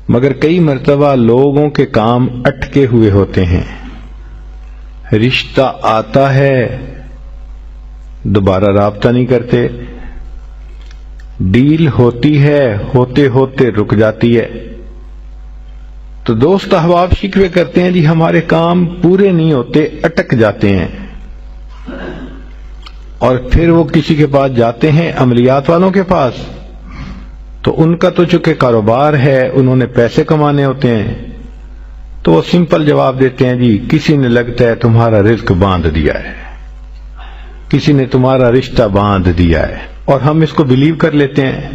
مگر کئی مرتبہ لوگوں کے کام اٹکے ہوئے ہوتے ہیں، رشتہ آتا ہے دوبارہ رابطہ نہیں کرتے، ڈیل ہوتی ہے ہوتے ہوتے رک جاتی ہے، تو دوست احباب شکوے کرتے ہیں جی ہمارے کام پورے نہیں ہوتے، اٹک جاتے ہیں، اور پھر وہ کسی کے پاس جاتے ہیں، عملیات والوں کے پاس، تو ان کا تو چونکہ کاروبار ہے، انہوں نے پیسے کمانے ہوتے ہیں، تو وہ سمپل جواب دیتے ہیں جی کسی نے لگتا ہے تمہارا رزق باندھ دیا ہے، کسی نے تمہارا رشتہ باندھ دیا ہے، اور ہم اس کو بلیو کر لیتے ہیں۔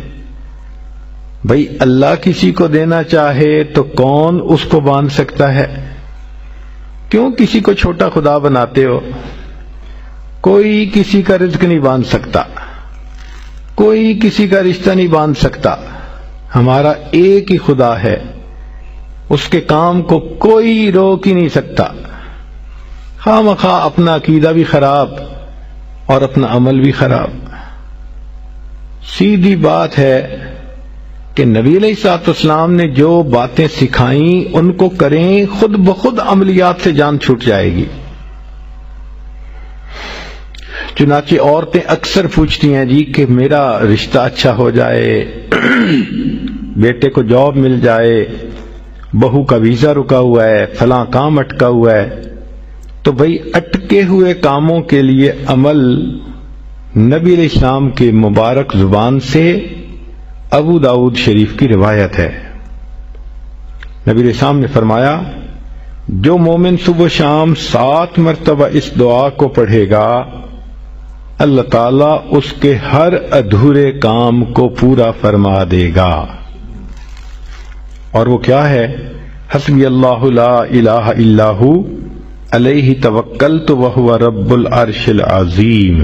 بھئی اللہ کسی کو دینا چاہے تو کون اس کو باندھ سکتا ہے؟ کیوں کسی کو چھوٹا خدا بناتے ہو؟ کوئی کسی کا رزق نہیں باندھ سکتا، کوئی کسی کا رشتہ نہیں باندھ سکتا، ہمارا ایک ہی خدا ہے، اس کے کام کو کوئی روک ہی نہیں سکتا۔ خواہ مخواہ اپنا عقیدہ بھی خراب اور اپنا عمل بھی خراب۔ سیدھی بات ہے کہ نبی علیہ الصلوۃ والسلام نے جو باتیں سکھائیں ان کو کریں، خود بخود عملیات سے جان چھوٹ جائے گی۔ چنانچہ عورتیں اکثر پوچھتی ہیں جی کہ میرا رشتہ اچھا ہو جائے، بیٹے کو جاب مل جائے، بہو کا ویزا رکا ہوا ہے، فلاں کام اٹکا ہوا ہے، تو بھئی اٹکے ہوئے کاموں کے لیے عمل نبی علیہ السلام کے مبارک زبان سے ابو داؤد شریف کی روایت ہے۔ نبی علیہ السلام نے فرمایا جو مومن صبح و شام 7 مرتبہ اس دعا کو پڑھے گا، اللہ تعالیٰ اس کے ہر ادھورے کام کو پورا فرما دے گا۔ اور وہ کیا ہے؟ حسبی اللہ لا الہ الا ہو علیہ توکلت وہو رب العرش العظیم۔